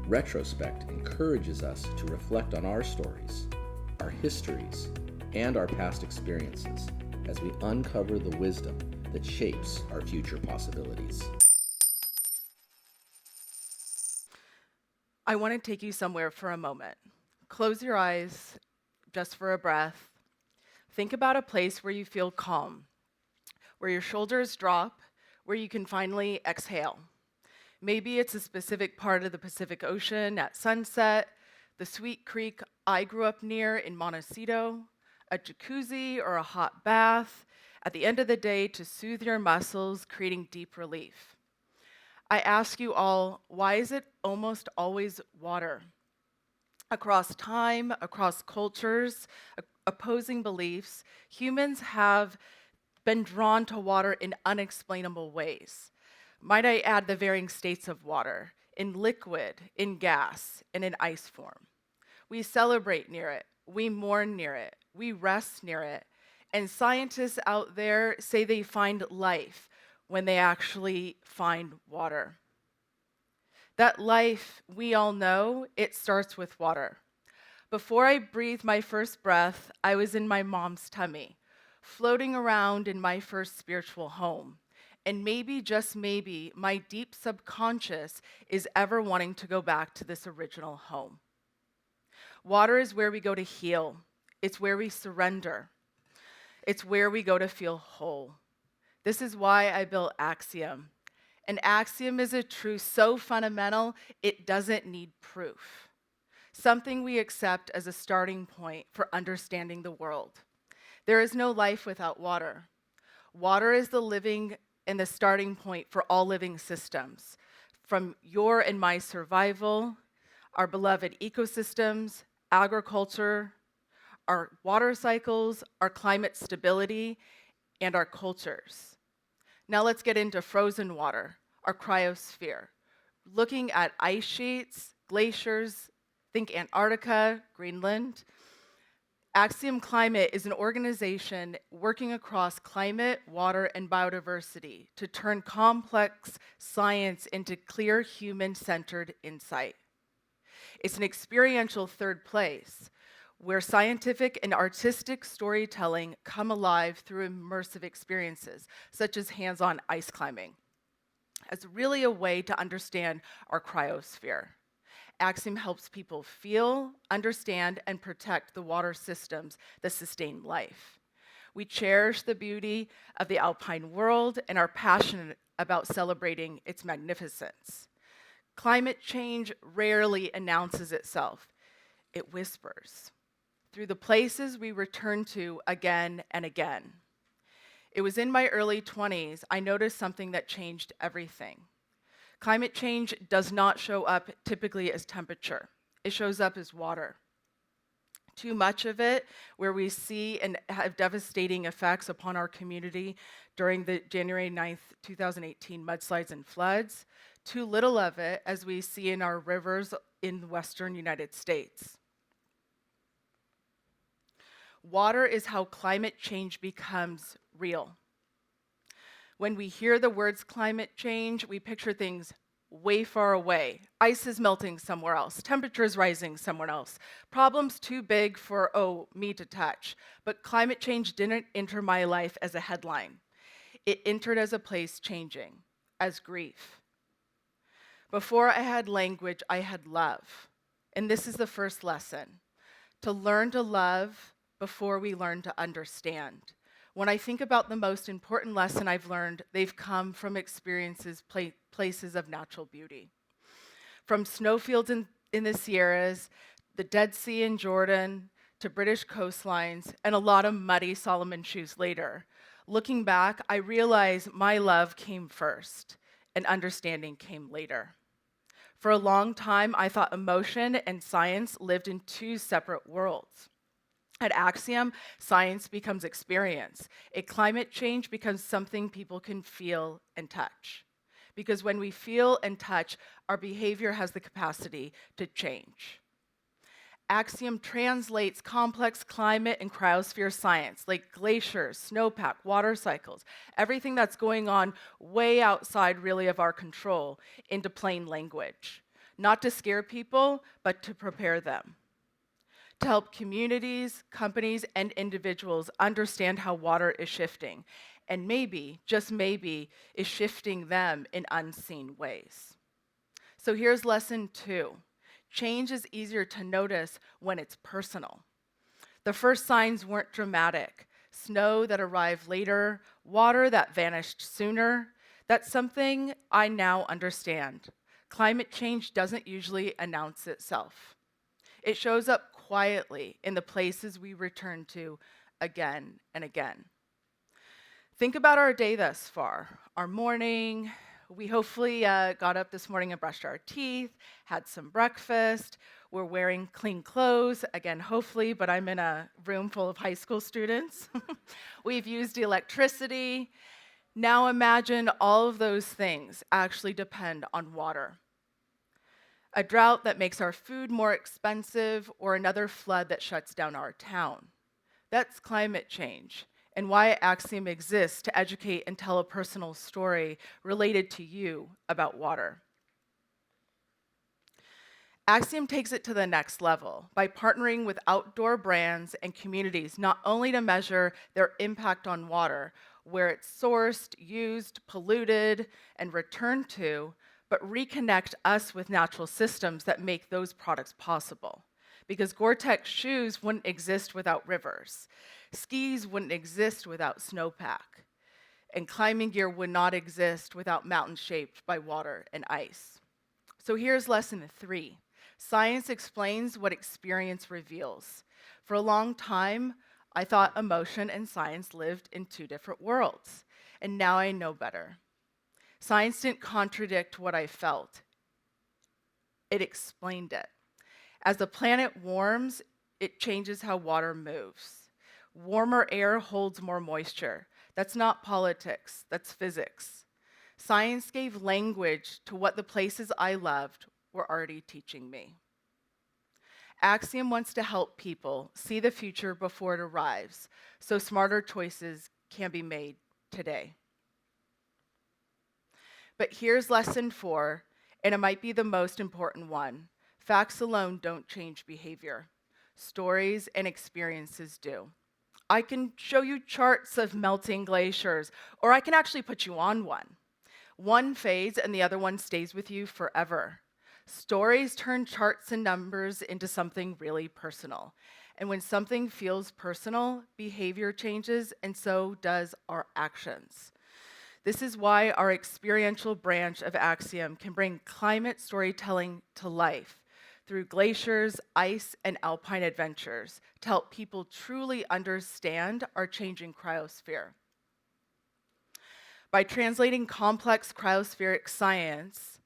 Retrospect encourages us to reflect on our stories, our histories, and our past experiences as we uncover the wisdom that shapes our future possibilities. I want to take you somewhere for a moment. Close your eyes just for a breath. Think about a place where you feel calm, where your shoulders drop, where you can finally exhale. Maybe it's a specific part of the Pacific Ocean at sunset, the sweet creek I grew up near in Montecito, a jacuzzi or a hot bath at the end of the day to soothe your muscles, creating deep relief. I ask you all, why is it almost always water? Across time, across cultures, opposing beliefs, humans have been drawn to water in unexplainable ways. Might I add the varying states of water, in liquid, in gas, and in ice form. We celebrate near it, we mourn near it, we rest near it, and scientists out there say they find life when they actually find water. That life, we all know, it starts with water. Before I breathed my first breath, I was in my mom's tummy, floating around in my first spiritual home. And maybe, just maybe, my deep subconscious is ever wanting to go back to this original home. Water is where we go to heal. It's where we surrender. It's where we go to feel whole. This is why I built Axiom. An axiom is a truth so fundamental, it doesn't need proof. Something we accept as a starting point for understanding the world. There is no life without water. Water is the living and the starting point for all living systems, from your and my survival, our beloved ecosystems, agriculture, our water cycles, our climate stability, and our cultures. Now let's get into frozen water, our cryosphere. Looking at ice sheets, glaciers, think Antarctica, Greenland. Axiom Climate is an organization working across climate, water, and biodiversity to turn complex science into clear human-centered insight. It's an experiential third place where scientific and artistic storytelling come alive through immersive experiences, such as hands-on ice climbing, as really a way to understand our cryosphere. Axiom helps people feel, understand, and protect the water systems that sustain life. We cherish the beauty of the alpine world and are passionate about celebrating its magnificence. Climate change rarely announces itself. It whispers through the places we return to again and again. It was in my early 20s I noticed something that changed everything. Climate change does not show up typically as temperature. It shows up as water. Too much of it, where we see and have devastating effects upon our community during the January 9th, 2018 mudslides and floods. Too little of it, as we see in our rivers in the western United States. Water is how climate change becomes real. When we hear the words climate change, we picture things way far away. Ice is melting somewhere else. Temperature is rising somewhere else. Problems too big for, me to touch. But climate change didn't enter my life as a headline. It entered as a place changing, as grief. Before I had language, I had love. And this is the first lesson. To learn to love before we learn to understand. When I think about the most important lesson I've learned, they've come from experiences, places of natural beauty. From snowfields in the Sierras, the Dead Sea in Jordan, to British coastlines, and a lot of muddy Solomon shoes later. Looking back, I realize my love came first, and understanding came later. For a long time, I thought emotion and science lived in two separate worlds. At Axiom, science becomes experience. Climate change becomes something people can feel and touch. Because when we feel and touch, our behavior has the capacity to change. Axiom translates complex climate and cryosphere science, like glaciers, snowpack, water cycles, everything that's going on way outside really of our control, into plain language. not to scare people, but to prepare them, to help communities, companies, and individuals understand how water is shifting, and maybe, just maybe, is shifting them in unseen ways. So here's lesson 2. Change is easier to notice when it's personal. The first signs weren't dramatic. Snow that arrived later, water that vanished sooner. That's something I now understand. Climate change doesn't usually announce itself. It shows up quietly in the places we return to again and again. Think about our day thus far, our morning. We hopefully got up this morning and brushed our teeth, had some breakfast. We're wearing clean clothes, again, hopefully, but I'm in a room full of high school students. We've used electricity. Now imagine all of those things actually depend on water. A drought that makes our food more expensive, or another flood that shuts down our town. That's climate change, and why Axiom exists to educate and tell a personal story related to you about water. Axiom takes it to the next level by partnering with outdoor brands and communities, not only to measure their impact on water, where it's sourced, used, polluted, and returned to, but reconnect us with natural systems that make those products possible. Because Gore-Tex shoes wouldn't exist without rivers. Skis wouldn't exist without snowpack. And climbing gear would not exist without mountains shaped by water and ice. So here's lesson 3. Science explains what experience reveals. For a long time, I thought emotion and science lived in 2 different worlds. And now I know better. Science didn't contradict what I felt. It explained it. As the planet warms, it changes how water moves. Warmer air holds more moisture. That's not politics, that's physics. Science gave language to what the places I loved were already teaching me. Axiom wants to help people see the future before it arrives, so smarter choices can be made today. But here's lesson 4, and it might be the most important one. Facts alone don't change behavior. Stories and experiences do. I can show you charts of melting glaciers, or I can actually put you on one. One fades and the other one stays with you forever. Stories turn charts and numbers into something really personal. And when something feels personal, behavior changes, and so does our actions. This is why our experiential branch of Axiom can bring climate storytelling to life through glaciers, ice, and alpine adventures to help people truly understand our changing cryosphere. By translating complex cryospheric science,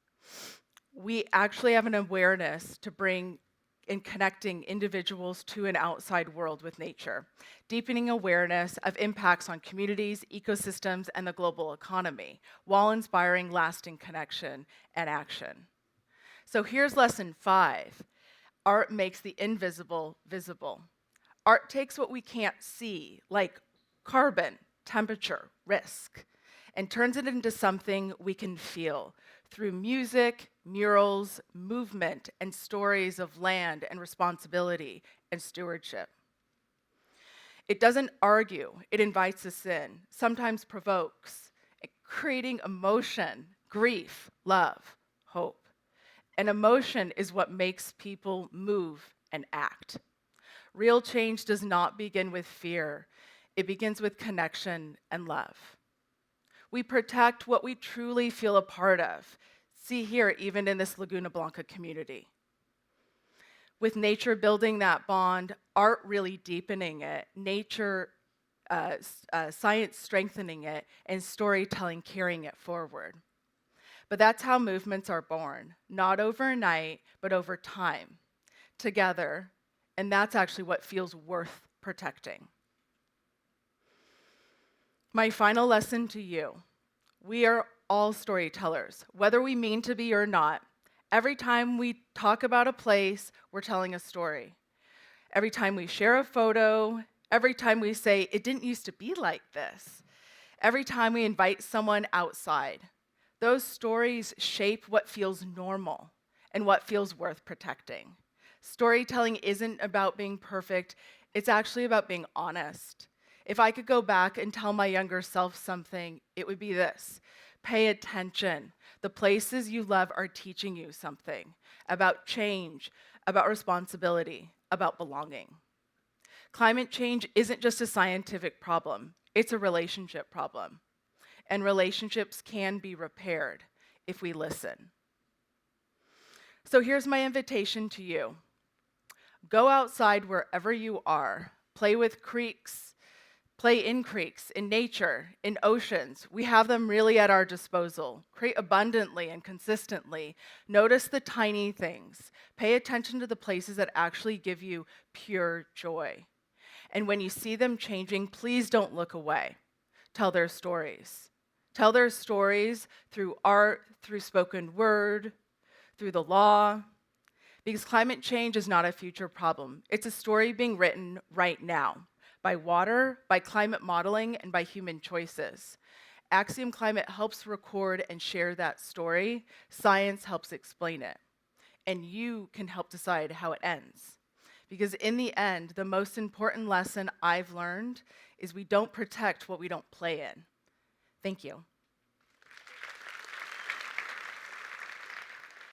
we actually have an awareness to bring in connecting individuals to an outside world with nature, deepening awareness of impacts on communities, ecosystems, and the global economy, while inspiring lasting connection and action. So here's lesson 5. Art makes the invisible visible. Art takes what we can't see, like carbon, temperature, risk, and turns it into something we can feel through music, murals, movement, and stories of land and responsibility and stewardship. It doesn't argue, it invites us in, sometimes provokes, creating emotion, grief, love, hope. And emotion is what makes people move and act. Real change does not begin with fear. It begins with connection and love. We protect what we truly feel a part of. See here, even in this Laguna Blanca community. With nature building that bond, art really deepening it, nature, science strengthening it, and storytelling carrying it forward. But that's how movements are born, not overnight, but over time, together, and that's actually what feels worth protecting. My final lesson to you, we are all storytellers, whether we mean to be or not. Every time we talk about a place, we're telling a story. Every time we share a photo, every time we say, it didn't used to be like this. Every time we invite someone outside, those stories shape what feels normal and what feels worth protecting. Storytelling isn't about being perfect, it's actually about being honest. If I could go back and tell my younger self something, it would be this: pay attention. The places you love are teaching you something about change, about responsibility, about belonging. Climate change isn't just a scientific problem, it's a relationship problem. And relationships can be repaired if we listen. So here's my invitation to you. Go outside wherever you are. Play with creeks, play in creeks, in nature, in oceans. We have them really at our disposal. Create abundantly and consistently. Notice the tiny things. Pay attention to the places that actually give you pure joy. And when you see them changing, please don't look away. Tell their stories. Tell their stories through art, through spoken word, through the law, because climate change is not a future problem. It's a story being written right now by water, by climate modeling, and by human choices. Axiom Climate helps record and share that story. Science helps explain it. And you can help decide how it ends. Because in the end, the most important lesson I've learned is we don't protect what we don't play in. Thank you.